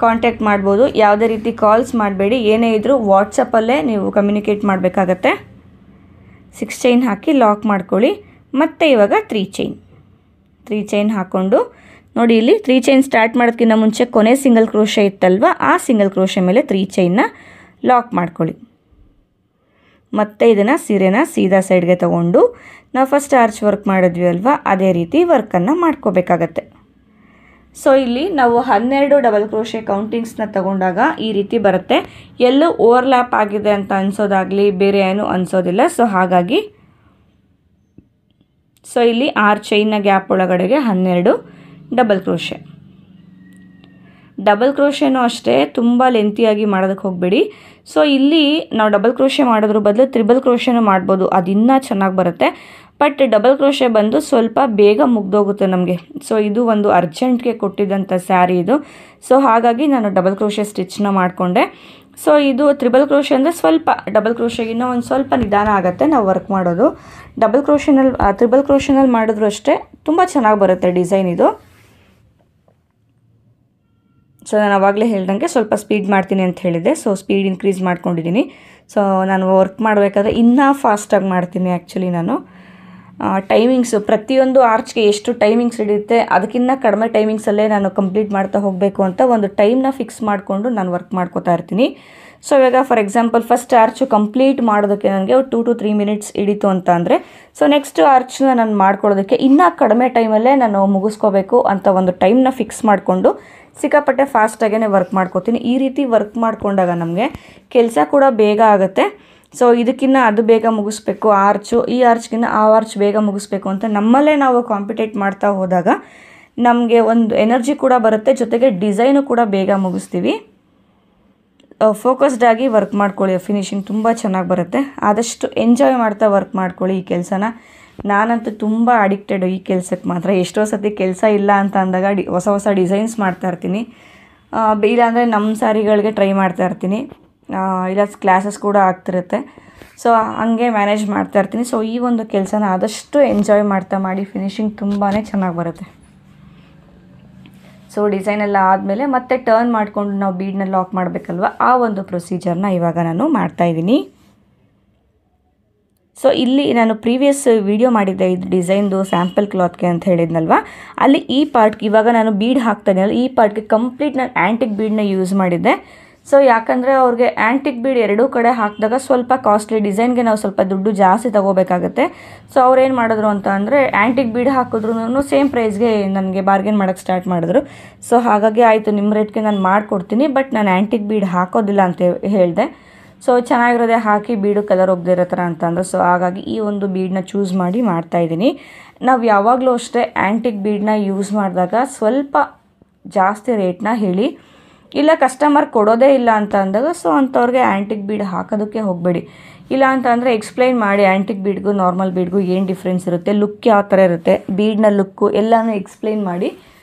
ಕಾಂಟ್ಯಾಕ್ಟ್ ಮಾಡ್ಬೋದು. ಯಾವುದೇ ರೀತಿ ಕಾಲ್ಸ್ ಮಾಡಬೇಡಿ, ಏನೇ ಇದ್ದರೂ ವಾಟ್ಸಪ್ಪಲ್ಲೇ ನೀವು ಕಮ್ಯುನಿಕೇಟ್ ಮಾಡಬೇಕಾಗತ್ತೆ. 6 ಚೈನ್ ಹಾಕಿ ಲಾಕ್ ಮಾಡ್ಕೊಳ್ಳಿ. ಮತ್ತು ಇವಾಗ 3 ಚೈನ್ ಹಾಕ್ಕೊಂಡು ನೋಡಿ ಇಲ್ಲಿ 3 ಚೈನ್ ಸ್ಟಾರ್ಟ್ ಮಾಡೋದಕ್ಕಿಂತ ಮುಂಚೆ ಕೊನೆ ಸಿಂಗಲ್ ಕ್ರೋಶೆ ಇತ್ತಲ್ವ, ಆ ಸಿಂಗಲ್ ಕ್ರೋಶೆ ಮೇಲೆ 3 ಚೈನ್ನ ಲಾಕ್ ಮಾಡ್ಕೊಳ್ಳಿ. ಮತ್ತು ಇದನ್ನು ಸೀರೆನ ಸೀದಾ ಸೈಡ್ಗೆ ತೊಗೊಂಡು ನಾವು ಫಸ್ಟ್ ಆರ್ಚ್ ವರ್ಕ್ ಮಾಡಿದ್ವಿ ಅಲ್ವಾ, ಅದೇ ರೀತಿ ವರ್ಕನ್ನು ಮಾಡ್ಕೋಬೇಕಾಗತ್ತೆ. ಸೊ ಇಲ್ಲಿ ನಾವು 12 ಡಬಲ್ ಕ್ರೋಶೆ ಕೌಂಟಿಂಗ್ಸ್ನ ತಗೊಂಡಾಗ ಈ ರೀತಿ ಬರುತ್ತೆ. ಎಲ್ಲೂ ಓವರ್ಲ್ಯಾಪ್ ಆಗಿದೆ ಅಂತ ಅನಿಸೋದಾಗಲಿ ಬೇರೆ ಏನೂ ಅನಿಸೋದಿಲ್ಲ. ಸೊ ಹಾಗಾಗಿ ಸೊ ಇಲ್ಲಿ 6 ಚೈನ್ನ ಗ್ಯಾಪ್ ಒಳಗಡೆಗೆ 12 ಡಬಲ್ ಕ್ರೋಶೆ. ಡಬಲ್ ಕ್ರೋಶೆನೂ ಅಷ್ಟೇ ತುಂಬ ಲೆಂತಿಯಾಗಿ ಮಾಡೋದಕ್ಕೆ ಹೋಗಬೇಡಿ. ಸೊ ಇಲ್ಲಿ ನಾವು ಡಬಲ್ ಕ್ರೋಶೆ ಮಾಡೋದ್ರ ಬದಲು ತ್ರಿಬಲ್ ಕ್ರೋಶೆನೂ ಮಾಡ್ಬೋದು, ಅದು ಇನ್ನೂ ಚೆನ್ನಾಗಿ ಬರುತ್ತೆ. ಬಟ್ ಡಬಲ್ ಕ್ರೋಶೆ ಬಂದು ಸ್ವಲ್ಪ ಬೇಗ ಮುಗ್ದೋಗುತ್ತೆ ನಮಗೆ. ಸೊ ಇದು ಒಂದು ಅರ್ಜೆಂಟ್ಗೆ ಕೊಟ್ಟಿದ್ದಂಥ ಸ್ಯಾರಿ ಇದು. ಸೊ ಹಾಗಾಗಿ ನಾನು ಡಬಲ್ ಕ್ರೋಶೆ ಸ್ಟಿಚ್ನ ಮಾಡಿಕೊಂಡೆ. ಸೊ ಇದು ತ್ರಿಬಲ್ ಕ್ರೋಶೆ ಅಂದರೆ ಸ್ವಲ್ಪ ಡಬಲ್ ಕ್ರೋಶೆಗಿನ್ನ ಒಂದು ಸ್ವಲ್ಪ ನಿಧಾನ ಆಗುತ್ತೆ ನಾವು ವರ್ಕ್ ಮಾಡೋದು. ತ್ರಿಬಲ್ ಕ್ರೋಶೆನಲ್ಲಿ ಮಾಡಿದ್ರು ಅಷ್ಟೇ ತುಂಬ ಚೆನ್ನಾಗಿ ಬರುತ್ತೆ ಡಿಸೈನ್ ಇದು. ಸೊ ನಾನು ಆವಾಗಲೇ ಹೇಳ್ದಂಗೆ ಸ್ವಲ್ಪ ಸ್ಪೀಡ್ ಮಾಡ್ತೀನಿ ಅಂತ ಹೇಳಿದೆ, ಸೊ ಸ್ಪೀಡ್ ಇನ್ಕ್ರೀಸ್ ಮಾಡ್ಕೊಂಡಿದ್ದೀನಿ. ಸೊ ನಾನು ವರ್ಕ್ ಮಾಡಬೇಕಾದ್ರೆ ಇನ್ನೂ ಫಾಸ್ಟಾಗಿ ಮಾಡ್ತೀನಿ. ಆ್ಯಕ್ಚುಲಿ ನಾನು ಟೈಮಿಂಗ್ಸು ಪ್ರತಿಯೊಂದು ಆರ್ಚ್ಗೆ ಎಷ್ಟು ಟೈಮಿಂಗ್ಸ್ ಹಿಡಿಯುತ್ತೆ ಅದಕ್ಕಿಂತ ಕಡಿಮೆ ಟೈಮಿಂಗ್ಸಲ್ಲೇ ನಾನು ಕಂಪ್ಲೀಟ್ ಮಾಡ್ತಾ ಹೋಗಬೇಕು ಅಂತ ಒಂದು ಟೈಮ್ನ ಫಿಕ್ಸ್ ಮಾಡಿಕೊಂಡು ನಾನು ವರ್ಕ್ ಮಾಡ್ಕೋತಾ ಇರ್ತೀನಿ. ಸೊ ಇವಾಗ for example first arch complete ಮಾಡೋದಕ್ಕೆ ನನಗೆ 2 to 3 ಮಿನಿಟ್ಸ್ ಹಿಡಿತು ಅಂತ ಅಂದರೆ, ಸೊ ನೆಕ್ಸ್ಟ್ ಆರ್ಚ್ನ ನಾನು ಮಾಡ್ಕೊಳ್ಳೋದಕ್ಕೆ ಇನ್ನೂ ಕಡಿಮೆ ಟೈಮಲ್ಲೇ ನಾನು ಮುಗಿಸ್ಕೋಬೇಕು ಅಂತ ಒಂದು ಟೈಮ್ನ ಫಿಕ್ಸ್ ಮಾಡಿಕೊಂಡು ಸಿಕ್ಕಾಪಟ್ಟೆ ಫಾಸ್ಟಾಗೇ ವರ್ಕ್ ಮಾಡ್ಕೋತೀನಿ. ಈ ರೀತಿ ವರ್ಕ್ ಮಾಡಿಕೊಂಡಾಗ ನಮಗೆ ಕೆಲಸ ಕೂಡ ಬೇಗ ಆಗುತ್ತೆ. ಸೊ ಇದಕ್ಕಿಂತ ಅದು ಬೇಗ ಮುಗಿಸ್ಬೇಕು, ಈ ಆರ್ಚ್ಗಿಂತ ಆ ಆರ್ಚ್ ಬೇಗ ಮುಗಿಸ್ಬೇಕು ಅಂತ ನಮ್ಮಲ್ಲೇ ನಾವು ಕಾಂಪಿಟೇಟ್ ಮಾಡ್ತಾ ಹೋದಾಗ ನಮಗೆ ಒಂದು ಎನರ್ಜಿ ಕೂಡ ಬರುತ್ತೆ, ಜೊತೆಗೆ ಡಿಸೈನು ಕೂಡ ಬೇಗ ಮುಗಿಸ್ತೀವಿ. ಫೋಕಸ್ಡ್ ಆಗಿ ವರ್ಕ್ ಮಾಡ್ಕೊಳ್ಳಿ, ಫಿನಿಶಿಂಗ್ ತುಂಬ ಚೆನ್ನಾಗಿ ಬರುತ್ತೆ. ಆದಷ್ಟು ಎಂಜಾಯ್ ಮಾಡ್ತಾ ವರ್ಕ್ ಮಾಡ್ಕೊಳ್ಳಿ ಈ ಕೆಲಸನ. ನಾನಂತೂ ತುಂಬ ಅಡಿಕ್ಟೆಡ್ ಈ ಕೆಲಸಕ್ಕೆ ಮಾತ್ರ. ಎಷ್ಟೋ ಸತಿ ಕೆಲಸ ಇಲ್ಲ ಅಂತ ಅಂದಾಗ ಹೊಸ ಹೊಸ ಡಿಸೈನ್ಸ್ ಮಾಡ್ತಾಯಿರ್ತೀನಿ, ಇಲ್ಲಾಂದರೆ ನಮ್ಮ ಸ್ಯಾರಿಗಳಿಗೆ ಟ್ರೈ ಮಾಡ್ತಾಯಿರ್ತೀನಿ, ಇಲ್ಲ ಕ್ಲಾಸಸ್ ಕೂಡ ಆಗ್ತಿರುತ್ತೆ. ಸೊ ಹಂಗೆ ಮ್ಯಾನೇಜ್ ಮಾಡ್ತಾಯಿರ್ತೀನಿ. ಸೊ ಈ ಒಂದು ಕೆಲಸನ ಆದಷ್ಟು ಎಂಜಾಯ್ ಮಾಡ್ತಾ ಮಾಡಿ, ಫಿನಿಶಿಂಗ್ ತುಂಬಾ ಚೆನ್ನಾಗಿ ಬರುತ್ತೆ. ಸೊ ಡಿಸೈನ್ ಎಲ್ಲ ಆದಮೇಲೆ ಮತ್ತೆ ಟರ್ನ್ ಮಾಡಿಕೊಂಡು ನಾವು ಬೀಡನ್ನ ಲಾಕ್ ಮಾಡಬೇಕಲ್ವ, ಆ ಒಂದು ಪ್ರೊಸೀಜರ್ನ ಇವಾಗ ನಾನು ಮಾಡ್ತಾಯಿದ್ದೀನಿ. ಸೊ ಇಲ್ಲಿ ನಾನು ಪ್ರೀವಿಯಸ್ ವಿಡಿಯೋ ಮಾಡಿದ್ದೆ ಇದು ಡಿಸೈನ್ದು ಸ್ಯಾಂಪಲ್ ಕ್ಲಾತ್ಗೆ ಅಂತ ಹೇಳಿದ್ನಲ್ವ, ಅಲ್ಲಿ ಈ ಪಾರ್ಟ್ಗೆ ಇವಾಗ ನಾನು ಬೀಡ್ ಹಾಕ್ತಾಯಿದ್ದೀನಲ್ಲ, ಈ ಪಾರ್ಟ್ಗೆ ಕಂಪ್ಲೀಟ್ ನಾನು ಆ್ಯಂಟಿಕ್ ಬೀಡನ್ನ ಯೂಸ್ ಮಾಡಿದ್ದೆ. ಸೊ ಯಾಕಂದರೆ ಅವ್ರಿಗೆ ಆ್ಯಂಟಿಕ್ ಬೀಡ್ ಎರಡೂ ಕಡೆ ಹಾಕಿದಾಗ ಸ್ವಲ್ಪ ಕಾಸ್ಟ್ಲಿ, ಡಿಸೈನ್ಗೆ ನಾವು ಸ್ವಲ್ಪ ದುಡ್ಡು ಜಾಸ್ತಿ ತೊಗೋಬೇಕಾಗುತ್ತೆ. ಸೊ ಅವ್ರೇನು ಮಾಡಿದ್ರು ಅಂತ ಅಂದರೆ ಆ್ಯಂಟಿಕ್ ಬೀಡ್ ಹಾಕಿದ್ರು ಸೇಮ್ ಪ್ರೈಸ್ಗೆ ನನಗೆ ಬಾರ್ಗೇನ್ ಮಾಡೋಕ್ಕೆ ಸ್ಟಾರ್ಟ್ ಮಾಡಿದ್ರು. ಸೊ ಹಾಗಾಗಿ ಆಯಿತು, ನಿಮ್ಮ ರೇಟ್ಗೆ ನಾನು ಮಾಡಿಕೊಡ್ತೀನಿ, ಬಟ್ ನಾನು ಆ್ಯಂಟಿಕ್ ಬೀಡ್ ಹಾಕೋದಿಲ್ಲ ಅಂತ ಹೇಳಿದೆ. ಸೊ ಚೆನ್ನಾಗಿರೋದೆ ಹಾಕಿ, ಬೀಡು ಕಲರ್ ಹೋಗದಿರೋ ಥರ ಅಂತಂದರು. ಸೊ ಹಾಗಾಗಿ ಈ ಒಂದು ಬೀಡನ್ನ ಚೂಸ್ ಮಾಡಿ ಮಾಡ್ತಾಯಿದ್ದೀನಿ. ನಾವು ಯಾವಾಗಲೂ ಅಷ್ಟೇ ಆ್ಯಂಟಿಕ್ ಬೀಡನ್ನ ಯೂಸ್ ಮಾಡಿದಾಗ ಸ್ವಲ್ಪ ಜಾಸ್ತಿ ರೇಟ್ನ ಹೇಳಿ, ಇಲ್ಲ ಕಸ್ಟಮರ್ ಕೊಡೋದೇ ಇಲ್ಲ ಅಂತ ಅಂದಾಗ ಸೊ ಅಂಥವ್ರಿಗೆ ಆ್ಯಂಟಿಕ್ ಬೀಡ್ ಹಾಕೋದಕ್ಕೆ ಹೋಗಬೇಡಿ. ಇಲ್ಲ ಅಂತ ಅಂದರೆ ಎಕ್ಸ್ಪ್ಲೈನ್ ಮಾಡಿ ಆ್ಯಂಟಿಕ್ ಬೀಡ್ಗೂ ನಾರ್ಮಲ್ ಬೀಡ್ಗೂ ಏನು ಡಿಫ್ರೆನ್ಸ್ ಇರುತ್ತೆ, ಲುಕ್ ಯಾವ ಥರ ಇರುತ್ತೆ, ಬೀಡ್ನ ಲುಕ್ಕು ಎಲ್ಲನೂ ಎಕ್ಸ್ಪ್ಲೈನ್ ಮಾಡಿ.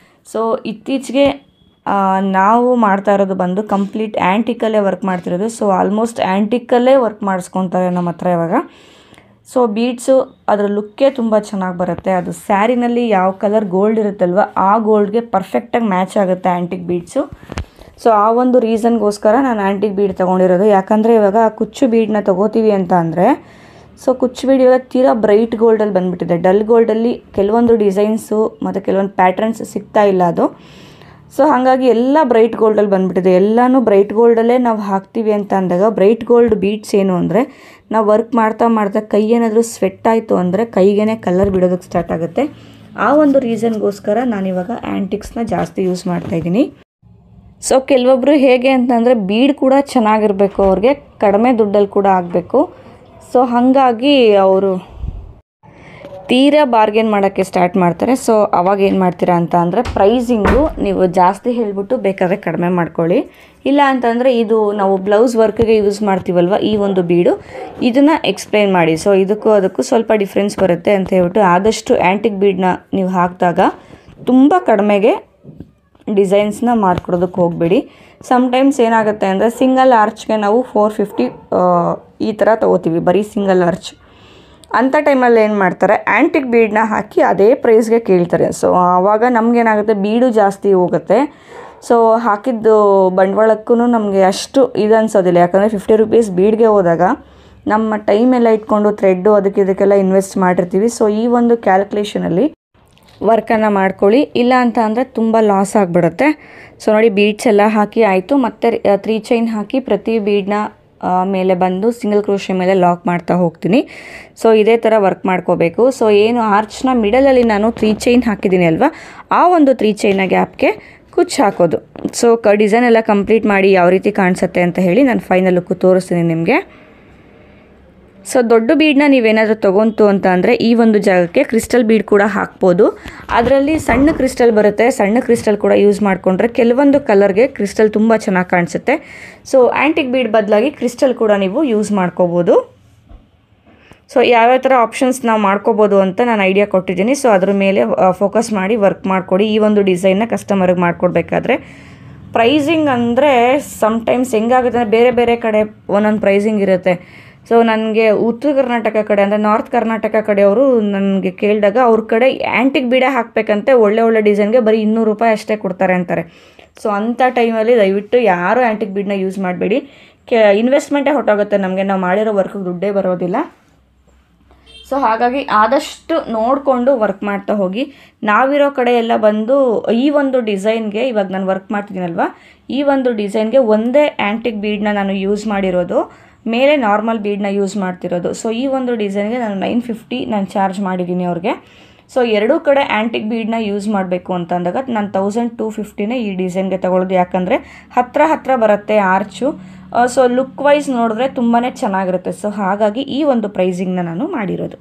ಸೊ ಇತ್ತೀಚೆಗೆ ನಾವು ಮಾಡ್ತಾ ಇರೋದು ಬಂದು ಕಂಪ್ಲೀಟ್ ಆ್ಯಂಟಿಕಲ್ಲೇ ವರ್ಕ್ ಮಾಡ್ತಿರೋದು. ಸೊ ಆಲ್ಮೋಸ್ಟ್ ಆ್ಯಂಟಿಕಲ್ಲೇ ವರ್ಕ್ ಮಾಡಿಸ್ಕೊತಾರೆ ನಮ್ಮ ಹತ್ರ ಇವಾಗ. ಸೊ ಬೀಡ್ಸು ಅದರ ಲುಕ್ಕೇ ತುಂಬ ಚೆನ್ನಾಗಿ ಬರುತ್ತೆ. ಅದು ಸ್ಯಾರಿನಲ್ಲಿ ಯಾವ ಕಲರ್ ಗೋಲ್ಡ್ ಇರುತ್ತಲ್ವ, ಆ ಗೋಲ್ಡ್ಗೆ ಪರ್ಫೆಕ್ಟಾಗಿ ಮ್ಯಾಚ್ ಆಗುತ್ತೆ ಆ್ಯಂಟಿಕ್ ಬೀಡ್ಸು. ಸೊ ಆ ಒಂದು ರೀಸನ್ಗೋಸ್ಕರ ನಾನು ಆ್ಯಂಟಿಕ್ ಬೀಡ್ ತೊಗೊಂಡಿರೋದು. ಯಾಕಂದರೆ ಇವಾಗ ಕುಚ್ಚು ಬೀಡನ್ನ ತೊಗೋತೀವಿ ಅಂತ ಅಂದರೆ, ಸೊ ಕುಚ್ಚು ಬೀಡ್ ಇವಾಗ ತೀರಾ ಬ್ರೈಟ್ ಗೋಲ್ಡಲ್ಲಿ ಬಂದುಬಿಟ್ಟಿದೆ. ಡಲ್ ಗೋಲ್ಡಲ್ಲಿ ಕೆಲವೊಂದು ಡಿಸೈನ್ಸು ಮತ್ತು ಕೆಲವೊಂದು ಪ್ಯಾಟ್ರನ್ಸ್ ಸಿಗ್ತಾ ಇಲ್ಲ ಅದು. ಸೊ ಹಾಗಾಗಿ ಎಲ್ಲ ಬ್ರೈಟ್ ಗೋಲ್ಡಲ್ಲಿ ಬಂದುಬಿಟ್ಟಿದೆ. ಎಲ್ಲನೂ ಬ್ರೈಟ್ ಗೋಲ್ಡಲ್ಲೇ ನಾವು ಹಾಕ್ತೀವಿ ಅಂತ ಅಂದಾಗ, ಬ್ರೈಟ್ ಗೋಲ್ಡ್ ಬೀಡ್ಸ್ ಏನು ಅಂದರೆ ನಾವು ವರ್ಕ್ ಮಾಡ್ತಾ ಮಾಡ್ತಾ ಕೈ ಏನಾದರೂ ಸ್ವೆಟ್ ಆಯಿತು ಅಂದರೆ ಕೈಗೇ ಕಲರ್ ಬಿಡೋದಕ್ಕೆ ಸ್ಟಾರ್ಟ್ ಆಗುತ್ತೆ. ಆ ಒಂದು ರೀಸನ್ಗೋಸ್ಕರ ನಾನಿವಾಗ ಆ್ಯಂಟಿಕ್ಸ್ನ ಜಾಸ್ತಿ ಯೂಸ್ ಮಾಡ್ತಾಯಿದ್ದೀನಿ. ಸೊ ಕೆಲವೊಬ್ಬರು ಹೇಗೆ ಅಂತಂದರೆ ಬೀಡ್ ಕೂಡ ಚೆನ್ನಾಗಿರಬೇಕು, ಅವ್ರಿಗೆ ಕಡಿಮೆ ದುಡ್ಡಲ್ಲಿ ಕೂಡ ಆಗಬೇಕು. ಸೊ ಹಾಗಾಗಿ ಅವರು ತೀರಾ ಬಾರ್ಗೇನ್ ಮಾಡೋಕ್ಕೆ ಸ್ಟಾರ್ಟ್ ಮಾಡ್ತಾರೆ. ಸೊ ಅವಾಗ ಏನು ಮಾಡ್ತೀರಾ ಅಂತ ಅಂದರೆ ಪ್ರೈಸಿಂಗು ನೀವು ಜಾಸ್ತಿ ಹೇಳಿಬಿಟ್ಟು ಬೇಕಾದರೆ ಕಡಿಮೆ ಮಾಡ್ಕೊಳ್ಳಿ. ಇಲ್ಲ ಅಂತಂದರೆ ಇದು ನಾವು ಬ್ಲೌಸ್ ವರ್ಕ್ಗೆ ಯೂಸ್ ಮಾಡ್ತೀವಲ್ವ ಈ ಒಂದು ಬೀಡು, ಇದನ್ನು ಎಕ್ಸ್ಪ್ಲೈನ್ ಮಾಡಿ. ಸೊ ಅದಕ್ಕೂ ಸ್ವಲ್ಪ ಡಿಫ್ರೆನ್ಸ್ ಬರುತ್ತೆ ಅಂತ ಹೇಳ್ಬಿಟ್ಟು ಆದಷ್ಟು ಆ್ಯಂಟಿಕ್ ಬೀಡನ್ನ ನೀವು ಹಾಕಿದಾಗ ತುಂಬ ಕಡಿಮೆಗೆ ಡಿಸೈನ್ಸ್ನ ಮಾಡಿಕೊಡೋದಕ್ಕೆ ಹೋಗಬೇಡಿ. ಸಮ್ಟೈಮ್ಸ್ ಏನಾಗುತ್ತೆ ಅಂದರೆ ಸಿಂಗಲ್ ಆರ್ಚ್ಗೆ ನಾವು 450 ಈ ಥರ ತೊಗೋತೀವಿ, ಬರೀ ಸಿಂಗಲ್ ಆರ್ಚ್. ಅಂಥ ಟೈಮಲ್ಲಿ ಏನು ಮಾಡ್ತಾರೆ, ಆ್ಯಂಟಿಕ್ ಬೀಡನ್ನ ಹಾಕಿ ಅದೇ ಪ್ರೈಸ್ಗೆ ಕೇಳ್ತಾರೆ. ಸೊ ಆವಾಗ ನಮಗೇನಾಗುತ್ತೆ, ಬೀಡು ಜಾಸ್ತಿ ಹೋಗುತ್ತೆ. ಸೊ ಹಾಕಿದ್ದು ಬಂಡವಾಳಕ್ಕೂ ನಮಗೆ ಅಷ್ಟು ಇದು ಅನ್ಸೋದಿಲ್ಲ. ಯಾಕಂದರೆ 50 ರೂಪೀಸ್ ಬೀಡ್ಗೆ ಹೋದಾಗ ನಮ್ಮ ಟೈಮೆಲ್ಲ ಇಟ್ಕೊಂಡು ಥ್ರೆಡ್ಡು ಇದಕ್ಕೆಲ್ಲ ಇನ್ವೆಸ್ಟ್ ಮಾಡಿರ್ತೀವಿ. ಸೊ ಈ ಒಂದು ಕ್ಯಾಲ್ಕುಲೇಷನಲ್ಲಿ ವರ್ಕನ್ನು ಮಾಡ್ಕೊಳ್ಳಿ. ಇಲ್ಲ ಅಂತ ಅಂದರೆ ತುಂಬ ಲಾಸ್ ಆಗಿಬಿಡುತ್ತೆ. ಸೊ ನೋಡಿ ಬೀಡ್ಸ್ ಎಲ್ಲ ಹಾಕಿ ಆಯಿತು. ಮತ್ತು 3 ಚೈನ್ ಹಾಕಿ ಪ್ರತಿ ಬೀಡನ್ನ ಮೇಲೆ ಬಂದು ಸಿಂಗಲ್ ಕ್ರೋಶೆ ಮೇಲೆ ಲಾಕ್ ಮಾಡ್ತಾ ಹೋಗ್ತೀನಿ. ಸೊ ಇದೇ ಥರ ವರ್ಕ್ ಮಾಡ್ಕೋಬೇಕು. ಸೊ ಏನು ಆರ್ಚ್ನ ಮಿಡಲಲ್ಲಿ ನಾನು 3 ಚೈನ್ ಹಾಕಿದ್ದೀನಿ ಅಲ್ವಾ, ಆ ಒಂದು 3 ಚೈನ ಗ್ಯಾಪ್ಗೆ ಕುಚ್ಚು ಹಾಕೋದು. ಸೊ ಡಿಸೈನ್ ಎಲ್ಲ ಕಂಪ್ಲೀಟ್ ಮಾಡಿ ಯಾವ ರೀತಿ ಕಾಣಿಸುತ್ತೆ ಅಂತ ಹೇಳಿ ನಾನು ಫೈನಲ್ ಲುಕ್ಕು ತೋರಿಸ್ತೀನಿ ನಿಮಗೆ. ಸೊ ದೊಡ್ಡ ಬೀಡನ್ನ ನೀವೇನಾದರೂ ತೊಗೊಂತು ಅಂತ ಅಂದರೆ ಈ ಒಂದು ಜಾಗಕ್ಕೆ ಕ್ರಿಸ್ಟಲ್ ಬೀಡ್ ಕೂಡ ಹಾಕ್ಬೋದು. ಅದರಲ್ಲಿ ಸಣ್ಣ ಕ್ರಿಸ್ಟಲ್ ಬರುತ್ತೆ, ಸಣ್ಣ ಕ್ರಿಸ್ಟಲ್ ಕೂಡ ಯೂಸ್ ಮಾಡಿಕೊಂಡ್ರೆ ಕೆಲವೊಂದು ಕಲರ್ಗೆ ಕ್ರಿಸ್ಟಲ್ ತುಂಬ ಚೆನ್ನಾಗಿ ಕಾಣಿಸುತ್ತೆ. ಸೊ ಆ್ಯಂಟಿಕ್ ಬೀಡ್ ಬದಲಾಗಿ ಕ್ರಿಸ್ಟಲ್ ಕೂಡ ನೀವು ಯೂಸ್ ಮಾಡ್ಕೋಬೋದು. ಸೊ ಯಾವ್ಯಾವ ಥರ ಆಪ್ಷನ್ಸ್ ನಾವು ಮಾಡ್ಕೋಬೋದು ಅಂತ ನಾನು ಐಡಿಯಾ ಕೊಟ್ಟಿದ್ದೀನಿ. ಸೊ ಅದ್ರ ಮೇಲೆ ಫೋಕಸ್ ಮಾಡಿ ವರ್ಕ್ ಮಾಡಿಕೊಡಿ. ಈ ಒಂದು ಡಿಸೈನ್ನ ಕಸ್ಟಮರ್ಗೆ ಮಾಡಿಕೊಡ್ಬೇಕಾದ್ರೆ ಪ್ರೈಸಿಂಗ್ ಅಂದರೆ ಸಮ್ಟೈಮ್ಸ್ ಹೆಂಗಾಗುತ್ತೆ ಅಂದರೆ ಬೇರೆ ಬೇರೆ ಕಡೆ ಒಂದೊಂದು ಪ್ರೈಸಿಂಗ್ ಇರುತ್ತೆ. ಸೊ ನನಗೆ ಉತ್ತರ ಕರ್ನಾಟಕ ಕಡೆ ಅಂದರೆ ನಾರ್ತ್ ಕರ್ನಾಟಕ ಕಡೆಯವರು ನನಗೆ ಕೇಳಿದಾಗ ಅವ್ರ ಕಡೆ ಆ್ಯಂಟಿಕ್ ಬೀಡೇ ಹಾಕಬೇಕಂತೆ ಒಳ್ಳೆ ಡಿಸೈನ್ಗೆ ಬರೀ 200 ರೂಪಾಯಿ ಅಷ್ಟೇ ಕೊಡ್ತಾರೆ ಅಂತಾರೆ. ಸೊ ಅಂಥ ಟೈಮಲ್ಲಿ ದಯವಿಟ್ಟು ಯಾರೂ ಆ್ಯಂಟಿಕ್ ಬೀಡನ್ನ ಯೂಸ್ ಮಾಡಬೇಡಿ. ಇನ್ವೆಸ್ಟ್ಮೆಂಟೇ ಹೊಟ್ಟೋಗುತ್ತೆ ನಮಗೆ, ನಾವು ಮಾಡಿರೋ ವರ್ಕಿಗೆ ದುಡ್ಡೇ ಬರೋದಿಲ್ಲ. ಸೊ ಹಾಗಾಗಿ ಆದಷ್ಟು ನೋಡಿಕೊಂಡು ವರ್ಕ್ ಮಾಡ್ತಾ ಹೋಗಿ. ನಾವಿರೋ ಕಡೆ ಎಲ್ಲ ಬಂದು ಈ ಒಂದು ಡಿಸೈನ್ಗೆ ಇವಾಗ ನಾನು ವರ್ಕ್ ಮಾಡ್ತಿದ್ದೀನಲ್ವ, ಈ ಒಂದು ಡಿಸೈನ್ಗೆ ಒಂದೇ ಆ್ಯಂಟಿಕ್ ಬೀಡನ್ನ ನಾನು ಯೂಸ್ ಮಾಡಿರೋದು, ಮೇಲೆ ನಾರ್ಮಲ್ ಬೀಡನ್ನ ಯೂಸ್ ಮಾಡ್ತಿರೋದು. ಸೊ ಈ ಒಂದು ಡಿಸೈನ್ಗೆ ನಾನು 950 ನಾನು ಚಾರ್ಜ್ ಮಾಡಿದ್ದೀನಿ ಅವ್ರಿಗೆ. ಸೊ ಎರಡೂ ಕಡೆ ಆ್ಯಂಟಿಕ್ ಬೀಡನ್ನ ಯೂಸ್ ಮಾಡಬೇಕು ಅಂತ ಅಂದಾಗ ನಾನು 1250ನೇ ಈ ಡಿಸೈನ್ಗೆ ತಗೊಳ್ಳೋದು. ಯಾಕಂದರೆ ಹತ್ರ ಬರುತ್ತೆ ಆರ್ಚು. ಸೊ ಲುಕ್ ವೈಸ್ ನೋಡಿದ್ರೆ ತುಂಬಾ ಚೆನ್ನಾಗಿರುತ್ತೆ. ಸೊ ಹಾಗಾಗಿ ಈ ಒಂದು ಪ್ರೈಸಿಂಗ್ನ ನಾನು ಮಾಡಿರೋದು.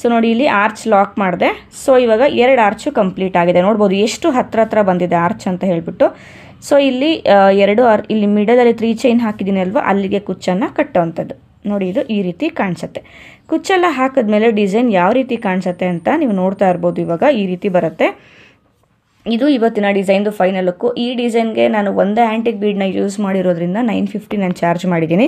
ಸೊ ನೋಡಿ ಇಲ್ಲಿ ಆರ್ಚ್ ಲಾಕ್ ಮಾಡಿದೆ. ಸೊ ಇವಾಗ 2 ಆರ್ಚು ಕಂಪ್ಲೀಟ್ ಆಗಿದೆ. ನೋಡ್ಬೋದು ಎಷ್ಟು ಹತ್ರ ಬಂದಿದೆ ಆರ್ಚ್ ಅಂತ ಹೇಳಿಬಿಟ್ಟು. ಸೊ ಇಲ್ಲಿ 2 ಇಲ್ಲಿ ಮಿಡಲಲ್ಲಿ 3 ಚೈನ್ ಹಾಕಿದ್ದೀನಿ ಅಲ್ವಾ, ಅಲ್ಲಿಗೆ ಕುಚ್ಚನ್ನು ಕಟ್ಟೋವಂಥದ್ದು. ನೋಡಿ ಇದು ಈ ರೀತಿ ಕಾಣಿಸುತ್ತೆ. ಕುಚ್ಚೆಲ್ಲ ಹಾಕಿದ್ಮೇಲೆ ಡಿಸೈನ್ ಯಾವ ರೀತಿ ಕಾಣಿಸುತ್ತೆ ಅಂತ ನೀವು ನೋಡ್ತಾ ಇರ್ಬೋದು. ಇವಾಗ ಈ ರೀತಿ ಬರುತ್ತೆ. ಇದು ಇವತ್ತಿನ ಡಿಸೈನ್ದು ಫೈನಲ್ ಲುಕ್ಕು. ಈ ಡಿಸೈನ್ಗೆ ನಾನು ಒಂದೇ ಆ್ಯಂಟಿಕ್ ಬೀಡನ್ನ ಯೂಸ್ ಮಾಡಿರೋದ್ರಿಂದ 950 ನಾನು ಚಾರ್ಜ್ ಮಾಡಿದ್ದೀನಿ.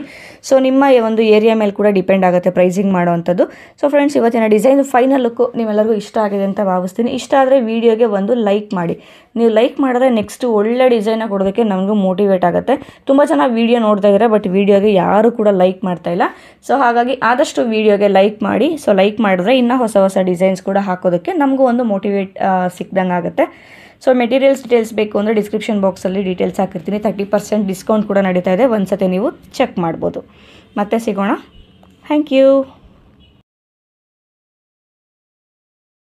ಸೊ ನಿಮ್ಮ ಒಂದು ಏರಿಯಾ ಮೇಲೆ ಕೂಡ ಡಿಪೆಂಡ್ ಆಗುತ್ತೆ ಪ್ರೈಸಿಂಗ್ ಮಾಡೋವಂಥದ್ದು. ಸೊ ಫ್ರೆಂಡ್ಸ್, ಇವತ್ತಿನ ಡಿಸೈನ್ದು ಫೈನಲ್ ಲುಕ್ಕು ನಿಮ್ಮೆಲ್ಲರಿಗೂ ಇಷ್ಟ ಆಗಿದೆ ಅಂತ ಭಾವಿಸ್ತೀನಿ. ಇಷ್ಟ ಆದರೆ ವಿಡಿಯೋಗೆ ಒಂದು ಲೈಕ್ ಮಾಡಿ. ನೀವು ಲೈಕ್ ಮಾಡಿದ್ರೆ ನೆಕ್ಸ್ಟ್ ಒಳ್ಳೆ ಡಿಸೈನ ಕೊಡೋದಕ್ಕೆ ನಮಗೂ ಮೋಟಿವೇಟ್ ಆಗುತ್ತೆ. ತುಂಬ ಚೆನ್ನಾಗಿ ವೀಡಿಯೋ ನೋಡ್ತಾ ಇದ್ದಾರೆ, ಬಟ್ ವೀಡಿಯೋಗೆ ಯಾರೂ ಕೂಡ ಲೈಕ್ ಮಾಡ್ತಾಯಿಲ್ಲ. ಸೊ ಹಾಗಾಗಿ ಆದಷ್ಟು ವೀಡಿಯೋಗೆ ಲೈಕ್ ಮಾಡಿ. ಸೊ ಲೈಕ್ ಮಾಡಿದ್ರೆ ಇನ್ನೂ ಹೊಸ ಡಿಸೈನ್ಸ್ ಕೂಡ ಹಾಕೋದಕ್ಕೆ ನಮಗೂ ಒಂದು ಮೋಟಿವೇಟ್ ಸಿಕ್ದಂಗೆ ಆಗುತ್ತೆ. ಸೊ ಮೆಟೀರಿಯಲ್ಸ್ ಡೀಟೇಲ್ಸ್ ಬೇಕು ಅಂದರೆ ಡಿಸ್ಕ್ರಿಪ್ಷನ್ ಬಾಕ್ಸಲ್ಲಿ ಡೀಟೇಲ್ಸ್ ಹಾಕಿರ್ತೀನಿ. 30% ಡಿಸ್ಕೌಂಟ್ ಕೂಡ ನಡೀತಾ ಇದೆ. ಒಂದು ಸತಿ ನೀವು ಚೆಕ್ ಮಾಡ್ಬೋದು. ಮತ್ತೆ ಸಿಗೋಣ. Thank you.